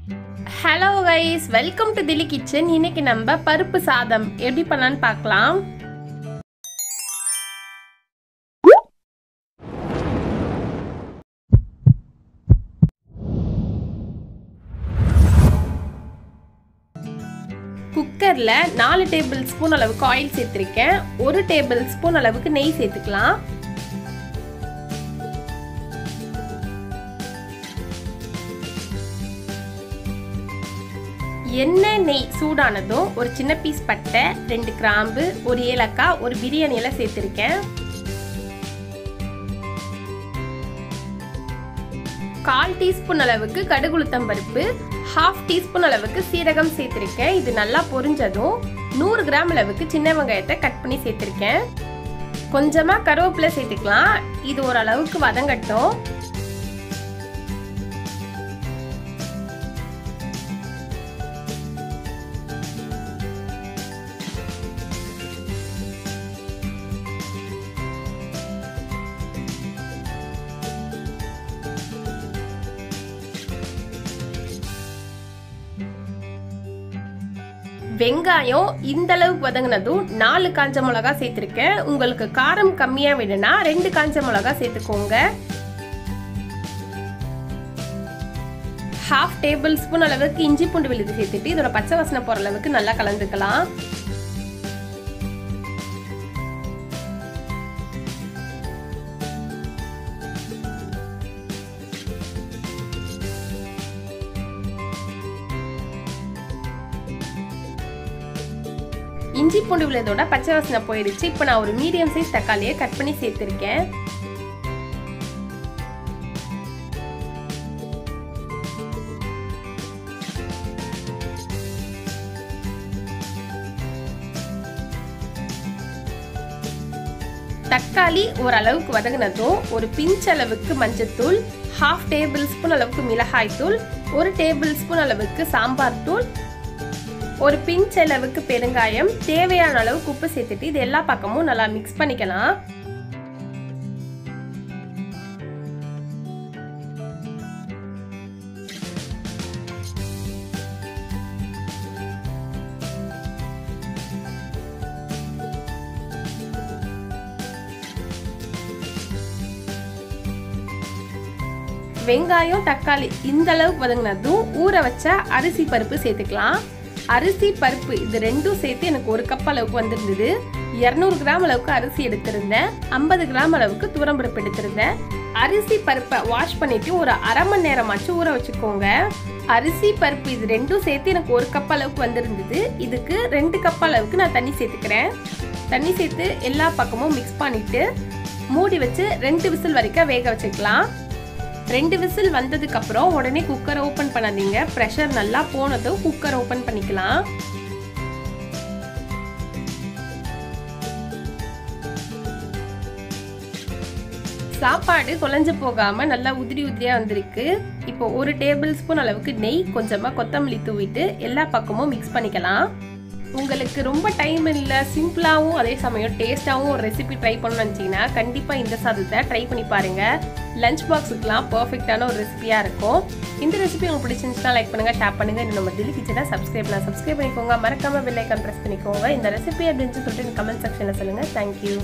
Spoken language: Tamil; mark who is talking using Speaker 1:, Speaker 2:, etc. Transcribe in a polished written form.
Speaker 1: Hello guys, welcome to Dilly Kitchen. இன்னைக்கு நம்ம பருப்பு சாதம் எப்படி பண்ணலாம்னு பார்க்கலாம். குக்கர்ல 4 டேபிள் ஸ்பூன் அளவுக்கு ஆயில் சேர்த்திருக்கேன். 1 டேபிள் ஸ்பூன் அளவுக்கு நெய் சேர்த்துக்கலாம். எண்ணெய் நெய் சூடானதும் ஒரு சின்ன பீஸ் பட்டை, 2 கிராம்பு, ஒரு ஏலக்காய், ஒரு பிரியாணி இலை சேர்த்திருக்கேன். 1/4 டீஸ்பூன் அளவுக்கு கடுகு உளுத்தம் பருப்பு, 1/2 டீஸ்பூன் அளவுக்கு சீரகம் சேர்த்திருக்கேன். இது நல்லா பொரிஞ்சதும் 100 கிராம் அளவுக்கு சின்ன வெங்காயத்தை கட் பண்ணி சேர்த்திருக்கேன். கொஞ்சமா கருவேப்பிலை சேர்த்துக்கலாம். இது ஓரளவுக்கு வதங்கட்டும். வெங்காயம் இந்த அளவுக்கு வதங்கினதும் 4 காஞ்ச மிளகா சேர்த்திருக்கேன். உங்களுக்கு காரம் கம்மியா வேணும்னா 2 காஞ்ச மிளகா சேர்த்துக்கோங்க. 1/2 டேபிள் ஸ்பூன் அளவுக்கு இஞ்சி பூண்டு விழுது சேர்த்துட்டு இதோட பச்சை வாசனை போற அளவுக்கு நல்லா கலந்துக்கலாம். இஞ்சி பூண்டு விழுதோட பச்சை வாசனை போயிடுச்சு. இப்போ நான் ஒரு மீடியம் சைஸ் தக்காளியை கட் பண்ணி சேர்த்திருக்கேன். தக்காளி ஓரளவுக்கு வதங்கினதும் ஒரு பிஞ்ச் அளவுக்கு மஞ்சத்தூள், 1/2 டேபிள் ஸ்பூன் அளவுக்கு மிளகாய் தூள், 1 டேபிள் ஸ்பூன் அளவுக்கு சாம்பார் தூள், ஒரு பிஞ்ச் அளவுக்கு பெருங்காயம், தேவையான அளவுக்கு உப்பு சேர்த்துட்டு இது எல்லா பக்கமும் நல்லா மிக்ஸ் பண்ணிக்கலாம். வெங்காயம் தக்காளி இந்த அளவுக்கு வதங்கினதும் ஊற வச்ச அரிசி பருப்பு சேர்த்துக்கலாம். அரிசி பருப்பு இது ரெண்டும் சேர்த்து எனக்கு 1 கப் அளவுக்கு வந்திருந்தது. 200 கிராம் அளவுக்கு அரிசி எடுத்திருந்தேன். 50 கிராம் அளவுக்கு துவரம்பருப்பு எடுத்திருந்தேன். அரிசி பருப்பை வாஷ் பண்ணிட்டு ஒரு அரை மணி நேரமாச்சும் ஊற வச்சுக்கோங்க. அரிசி பருப்பு இது ரெண்டும் சேர்த்து எனக்கு 1 கப் அளவுக்கு வந்திருந்தது. இதுக்கு 2 கப் அளவுக்கு நான் தண்ணி சேர்த்துக்கிறேன். தண்ணி சேர்த்து எல்லா பக்கமும் மிக்ஸ் பண்ணிட்டு மூடி வச்சு 2 விசில் வரைக்கும் வேக வச்சுக்கலாம். 2 விசில் வந்ததுக்கு அப்புறம் உடனே குக்கரை ஓபன் பண்ணாதீங்க. பிரஷர் நல்லா போனதும் குக்கர் ஓபன் பண்ணிக்கலாம். சாப்பாடு குழஞ்சு போகாம நல்லா உதிரி உதிரியா வந்திருக்கு. இப்போ 1 டேபிள் ஸ்பூன் அளவுக்கு நெய், கொஞ்சமா கொத்தமல்லி தூவிட்டு எல்லா பக்கமும் மிக்ஸ் பண்ணிக்கலாம். உங்களுக்கு ரொம்ப டைம் இல்லை, சிம்பிளாகவும் அதே சமயம் டேஸ்டாகவும் ஒரு ரெசிபி ட்ரை பண்ணணும்னு நினச்சிங்கன்னா கண்டிப்பாக இந்த சாதத்தை ட்ரை பண்ணி பாருங்கள். லஞ்ச் பாக்ஸுக்கெலாம் பர்ஃபெக்டான ஒரு ரெசிபியாக இருக்கும். இந்த ரெசிபி உங்களுக்கு பிடிச்சிருந்துச்சுன்னா லைக் பண்ணுங்கள், ஷேர் பண்ணுங்கள். நம்ம தில்லி கிச்சனை சப்ஸ்கிரைப் பண்ணிக்கோங்க. மறக்காமல் பெல் ஐக்கான் ப்ரெஸ் பண்ணிக்கோங்க. இந்த ரெசிபி அப்படின்னு சொல்லிட்டு கமெண்ட் செக்ஷனில் சொல்லுங்கள். தேங்க்யூ.